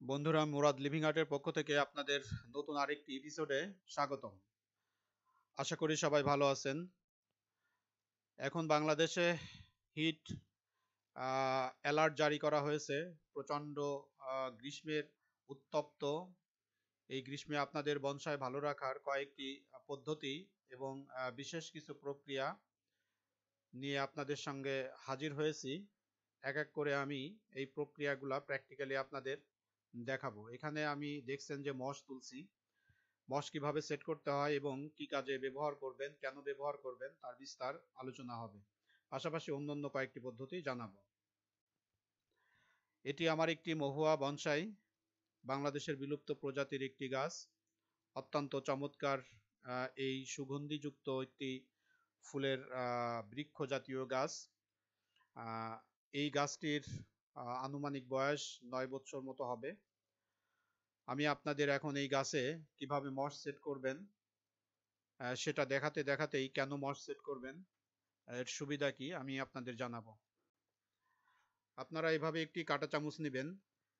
বন্ধুরা, মুরাদ লিভিং আর্টের পক্ষ থেকে আপনাদের নতুন আরেকটি এপিসোডে স্বাগতম। আশা করি সবাই ভালো আছেন। এখন বাংলাদেশে হিট অ্যালার্ট জারি করা হয়েছে। প্রচণ্ড গ্রীষ্মের উত্তপ্ত এই গ্রীষ্মে আপনাদের বনসাই ভালো রাখার কয়েকটি পদ্ধতি এবং বিশেষ কিছু প্রক্রিয়া নিয়ে আপনাদের সঙ্গে হাজির হয়েছি। এক এক করে আমি এই প্রক্রিয়াগুলা প্র্যাকটিক্যালি আপনাদের দেখাবো। এখানে আমি দেখছেন যে মশ তুলছি। মশ কিভাবে সেট করতে হয় এবং কি কাজে ব্যবহার করবেন, কেন ব্যবহার করবেন তার বিস্তার আলোচনা হবে। পাশাপাশি অন্যান্য কয়েকটি পদ্ধতি জানাবো। এটি আমার একটি মহুয়া বনসাই, বাংলাদেশের বিলুপ্ত প্রজাতির একটি গাছ। অত্যন্ত চমৎকার এই সুগন্ধিযুক্ত একটি ফুলের বৃক্ষ জাতীয় গাছ। এই গাছটির আনুমানিক বয়স 9 বছর মতো হবে। আমি আপনাদের এখন এই গাছে কিভাবে মশ সেট করবেন সেটা দেখাতেই কেন মশ সেট করবেন, এর সুবিধা কি আমি আপনাদের জানাবো। আপনারা এভাবে একটি কাঁটা চামচ নেবেন।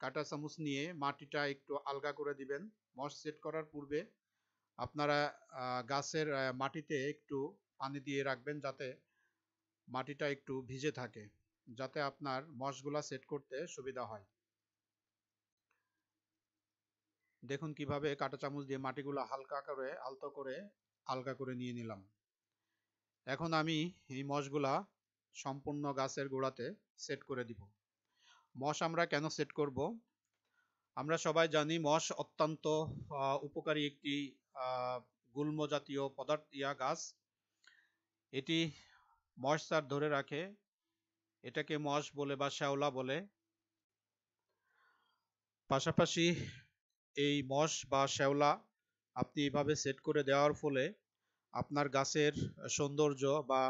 কাঁটা চামচ নিয়ে মাটিটা একটু আলগা করে দিবেন। মশ সেট করার পূর্বে আপনারা গাছের মাটিতে একটু পানি দিয়ে রাখবেন, যাতে মাটিটা একটু ভিজে থাকে, যাতে আপনার মশগুলা সেট করতে সুবিধা হয়। দেখুন কিভাবে কাঁটা চামচ দিয়ে মাটিগুলো হালকা করে আলতো করে আলগা করে নিয়ে নিলাম। এখন আমি এই মশগুলা সম্পূর্ণ গাছের গোড়াতে সেট করে দিব। মশ আমরা কেন সেট করব? আমরা সবাই জানি মশ অত্যন্ত উপকারী একটি গুল্ম জাতীয় গাছ। এটি ময়েশ্চার ধরে রাখে। এটাকে মশ বলে বা শ্যাওলা বলে। পাশাপাশি এই মশ বা শ্যাওলা আপনি এভাবে সেট করে দেওয়ার ফলে আপনার গাছের সৌন্দর্য বা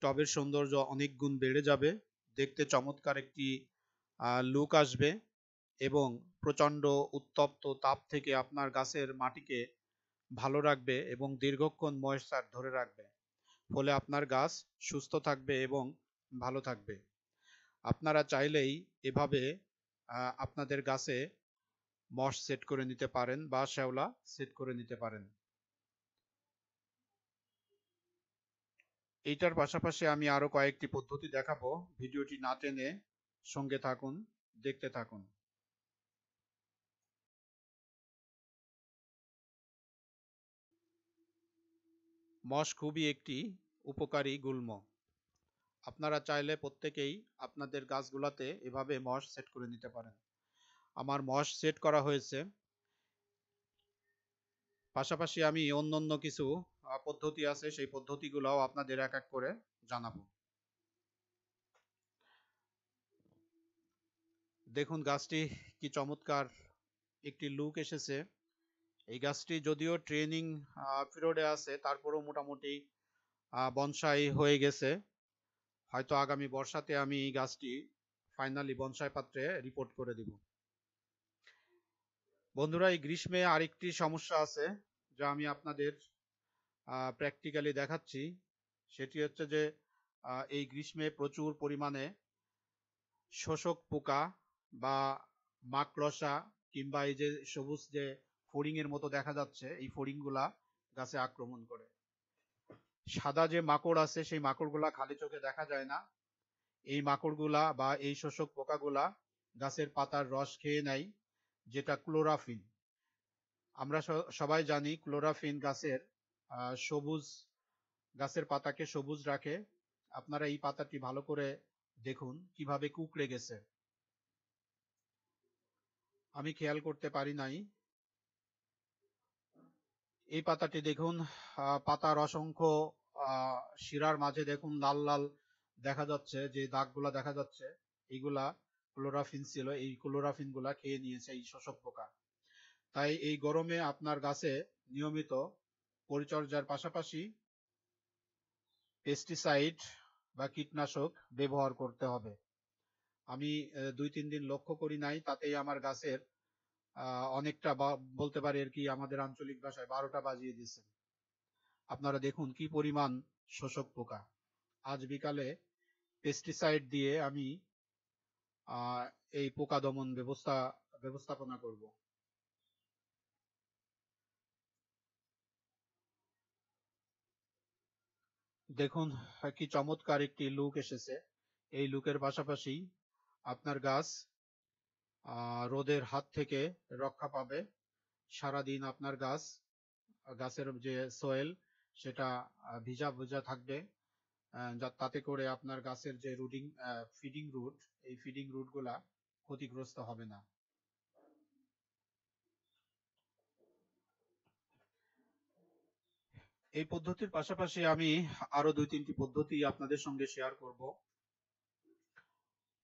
টবের সৌন্দর্য অনেক গুণ বেড়ে যাবে। দেখতে চমৎকার একটি লুক আসবে এবং প্রচণ্ড উত্তপ্ত তাপ থেকে আপনার গাছের মাটিকে ভালো রাখবে এবং দীর্ঘক্ষণ ময়েশ্চার ধরে রাখবে। ফলে আপনার গাছ সুস্থ থাকবে এবং ভালো থাকবে। আপনারা চাইলেই এভাবে আপনাদের গাছে মশ সেট করে নিতে পারেন বা শ্যাওলা সেট করে নিতে পারেন। এইটার পাশাপাশি আমি আরো কয়েকটি পদ্ধতি দেখাবো। ভিডিওটি না টেনে সঙ্গে থাকুন, দেখতে থাকুন। মশ খুবই একটি উপকারী গুল্ম। আপনারা চাইলে প্রত্যেকেই আপনাদের গাছগুলাতে এভাবে মশ সেট করে নিতে পারেন। আমার মশ সেট করা হয়েছে। পাশাপাশি আমি অন্যান্য কিছু পদ্ধতি আছে, সেই পদ্ধতিগুলোও আপনাদের এক এক করে জানাবো। দেখুন গাছটি কি চমৎকার একটি লুক এসেছে। এই গাছটি যদিও ট্রেনিং পিরিয়ডে আছে, তারপরেও মোটামুটি বনসাই হয়ে গেছে। হয়তো আগামী বর্ষাতে আমি এই গাছটি ফাইনালি বনসাই পাত্রে রিপোর্ট করে দিব। বন্ধুরা, এই গ্রীষ্মে আরেকটি সমস্যা আছে যা আমি আপনাদের প্র্যাকটিক্যালি দেখাচ্ছি। সেটি হচ্ছে যে এই গ্রীষ্মে প্রচুর পরিমাণে শোষক পোকা বা মাকড়সা কিংবা এই যে সবুজ যে ফড়িং এর মতো দেখা যাচ্ছে, এই ফড়িংগুলা গাছে আক্রমণ করে। সাদা যে মাকড় আছে সেই মাকড়গুলা খালি চোখে দেখা যায় না। এই মাকড়গুলা বা এই শোষক পোকাগুলা গাছের পাতার রস খেয়ে নেয়, যেটা ক্লোরাফিন। আমরা সবাই জানি ক্লোরাফিন গাছের সবুজ, গাছের পাতাকে সবুজ রাখে। আপনারা এই পাতাটি ভালো করে দেখুন কিভাবে কুঁকড়ে গেছে। আমি খেয়াল করতে পারি নাই। এই পাতাটি দেখুন, পাতার অসংখ্য শিরার মাঝে দেখুন লাল লাল দেখা যাচ্ছে, যে দাগগুলা দেখা যাচ্ছে এইগুলা ক্লোরাফিন ছিল। এই ক্লোরাফিন গুলা খেয়ে নিয়েছে এই শোষক পোকা। তাই এই গরমে আপনার গাছে নিয়মিত পরিচর্যার পাশাপাশি পেস্টিসাইড বা কীটনাশক ব্যবহার করতে হবে। আমি 2-3 দিন লক্ষ্য করি নাই, তাতেই আমার গাছের অনেকটা বলতে পারি আর কি, আমাদের আঞ্চলিক ভাষায় 12টা বাজিয়ে দিয়েছে। আপনারা দেখুন কি পরিমাণ শোষক পোকা। আজ বিকালে পেস্টিসাইড দিয়ে আমি এই পোকা দমন ব্যবস্থাপনা করব। দেখুন কি চমৎকার একটি লুক এসেছে। এই লুকের পাশাপাশি আপনার গাছ রোদের হাত থেকে রক্ষা পাবে। সারাদিন আপনার গাছের যে সোয়েল সেটা ভিজা ভিজা থাকবে, তাতে করে আপনার গাছের যে ফিডিং রুট, এই ফিডিং রুট গুলা ক্ষতিগ্রস্ত হবে না। এই পদ্ধতির পাশাপাশি আমি আরো 2-3টি পদ্ধতি আপনাদের সঙ্গে শেয়ার করব।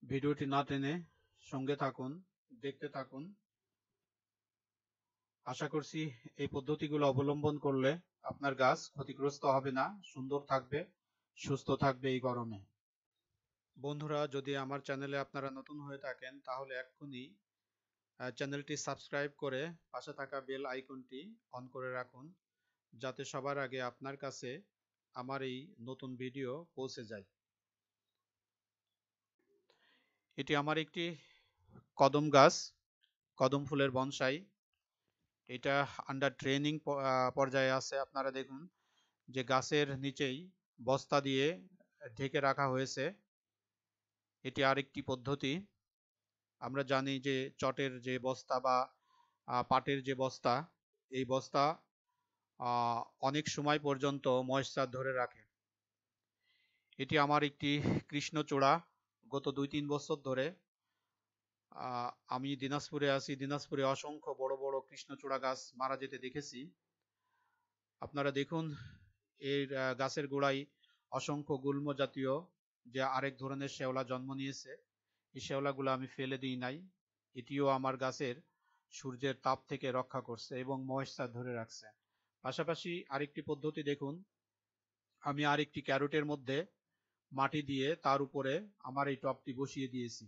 ভিডিওটি না টেনে সঙ্গে থাকুন, দেখতে থাকুন। আশা করছি এই পদ্ধতিগুলো অবলম্বন করলে আপনার গাছ ক্ষতিগ্রস্ত হবে না, সুন্দর থাকবে, সুস্থ থাকবে এই গরমে। বন্ধুরা, যদি আমার চ্যানেলে আপনারা নতুন হয়ে থাকেন তাহলে এক্ষুনি চ্যানেলটি সাবস্ক্রাইব করে পাশে থাকা বেল আইকনটি অন করে রাখুন, যাতে সবার আগে আপনার কাছে আমার এই নতুন ভিডিও পৌঁছে যায়। এটি আমার একটি কদম গাছ, কদম ফুলের বনসাই। এটা আন্ডার ট্রেনিং পর্যায়ে আছে। আপনারা দেখুন যে গাছের নিচেই বস্তা দিয়ে ঢেকে রাখা হয়েছে। এটি আরেকটি পদ্ধতি। আমরা জানি যে চটের যে বস্তা বা পাটের যে বস্তা, এই বস্তা অনেক সময় পর্যন্ত ময়েশ্চার ধরে রাখে। এটি আমার একটি কৃষ্ণচূড়া। গত 2-3 বছর ধরে আমি দিনাজপুরে আছি। দিনাজপুরে অসংখ্য বড় বড় কৃষ্ণচূড়া গাছ মারা যেতে দেখেছি। আপনারা দেখুন এর গাছের গোড়ায় অসংখ্য গুল্ম জাতীয় যে আরেক ধরনের শেওলা জন্ম নিয়েছে। এই শেওলাগুলো আমি ফেলে দিই নাই। এটিও আমার গাছের সূর্যের তাপ থেকে রক্ষা করছে এবং ময়েশ্চার ধরে রাখছে। পাশাপাশি আরেকটি পদ্ধতি দেখুন, আমি আরেকটি ক্যারোটের মধ্যে মাটি দিয়ে তার উপরে আমার এই টবটি বসিয়ে দিয়েছি।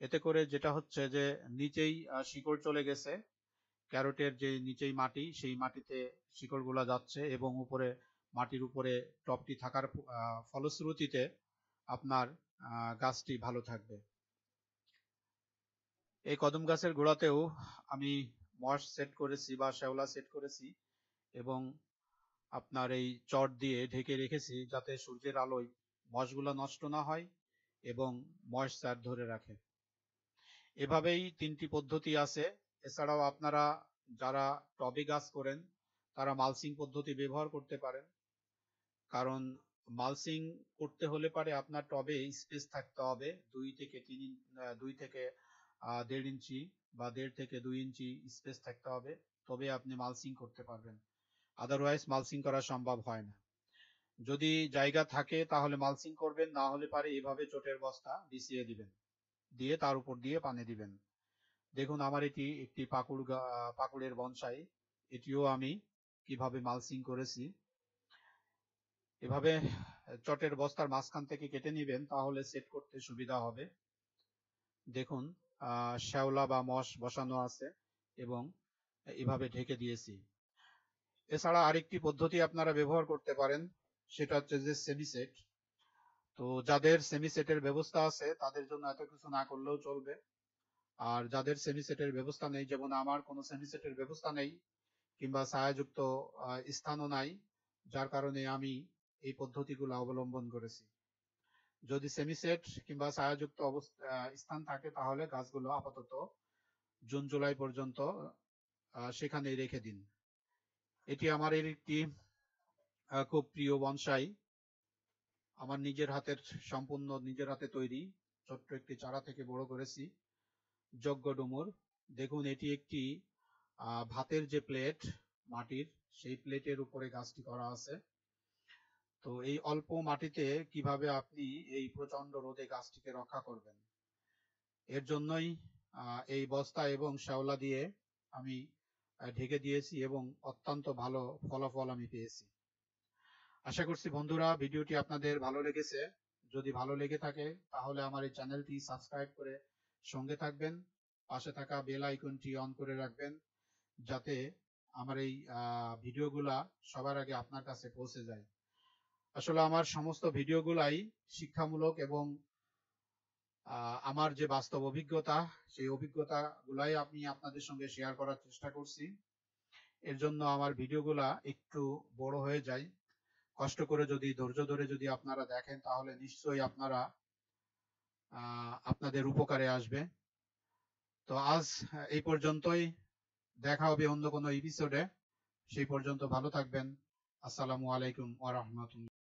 এতে করে যেটা হচ্ছে যে নিচেই শিকড় চলে গেছে, ক্যারোটের যে নিচেই মাটি, সেই মাটিতে শিকড়গুলা যাচ্ছে এবং উপরে মাটির উপরে টবটি থাকার ফলশ্রুতিতে আপনার গাছটি ভালো থাকবে। এই কদম গাছের গোড়াতেও আমি মশ সেট করেছি বা শেওলা সেট করেছি এবং আপনার এই চট দিয়ে ঢেকে রেখেছি, যাতে সূর্যের আলোয় মশগুলো নষ্ট না হয় এবং ময়েশ্চার ধরে রাখে। এভাবেই 3টি পদ্ধতি আছে। এছাড়াও আপনারা যারা টবে গাছ করেন তারা মালচিং পদ্ধতি ব্যবহার করতে পারেন। কারণ মালচিং করতে হলে পারে আপনার টবে স্পেস থাকতে হবে 2 থেকে 1.5 ইঞ্চি বা 1.5 থেকে 2 ইঞ্চি স্পেস থাকতে হবে, তবে আপনি মালচিং করতে পারবেন। আদারওয়াইজ মালচিং করা সম্ভব হয় না। যদি জায়গা থাকে তাহলে মালচিং করবেন, না হলে পারে এভাবে চটের বস্তা বিছিয়ে দিবেন, দিয়ে তার উপর দিয়ে পানি দিবেন। দেখুন আমার এটি একটি পাকুড়ের বনসাই। এটিও আমি কিভাবে মালচিং করেছি। এভাবে চটের বস্তার মাঝখান থেকে কেটে নিবেন, তাহলে সেট করতে সুবিধা হবে। দেখুন শ্যাওলা বা মশ বসানো আছে এবং এভাবে ঢেকে দিয়েছি। এছাড়া আরেকটি পদ্ধতি আপনারা ব্যবহার করতে পারেন, সেটা হচ্ছে যে সেমিসেট। তো যাদের সেমিসেটের ব্যবস্থা আছে তাদের জন্য এত কিছু না করলেও চলবে। আর যাদের সেমিসেটের ব্যবস্থা নেই, যেমন আমার কোনো সেমিসেটের ব্যবস্থা নেই কিংবা ছায়াযুক্ত স্থানও নাই, যার কারণে আমি এই পদ্ধতিগুলো অবলম্বন করেছি। যদি সেমিসেট কিংবা ছায়াযুক্ত স্থান থাকে তাহলে গাছগুলো আপাতত জুন জুলাই পর্যন্ত সেখানেই রেখে দিন। এটি আমার একটি খুব প্রিয় বনসাই। আমার সম্পূর্ণ নিজের হাতে তৈরি, ছোট্ট একটি চারা থেকে বড় করেছি। যজ্ঞ ডুমুর। দেখুন এটি একটি ভাতের যে প্লেট মাটির, সেই প্লেটের উপরে গাছটি করা আছে। তো এই অল্প মাটিতে কিভাবে আপনি এই প্রচন্ড রোদে গাছটিকে রক্ষা করবেন, এর জন্যই এই বস্তা এবং শ্যাওলা দিয়ে আমি ঢেকে দিয়েছি এবং অত্যন্ত ভালো ফলাফল আমি পেয়েছি। আশা করছি বন্ধুরা ভিডিওটি আপনাদের ভালো লেগেছে। যদি ভালো লেগে থাকে তাহলে আমার এই চ্যানেলটি সাবস্ক্রাইব করে সঙ্গে থাকবেন, পাশে থাকা বেল আইকনটি অন করে রাখবেন, যাতে আমার এই ভিডিওগুলা সবার আগে আপনার কাছে পৌঁছে যায়। আসলে আমার সমস্ত ভিডিওগুলাই শিক্ষামূলক এবং আমার যে বাস্তব অভিজ্ঞতা, সেই অভিজ্ঞতাগুলাই আমি আপনাদের সঙ্গে শেয়ার করার চেষ্টা করছি। এর জন্য আমার ভিডিওগুলা একটু বড় হয়ে যায়। কষ্ট করে যদি ধৈর্য ধরে যদি আপনারা দেখেন তাহলে নিশ্চয়ই আপনারা আপনাদের উপকারে আসবে। তো আজ এই পর্যন্তই। দেখা হবে অন্য কোনো এপিসোডে। সেই পর্যন্ত ভালো থাকবেন। আসসালামু আলাইকুম ওয়া রাহমাতুল্লাহ।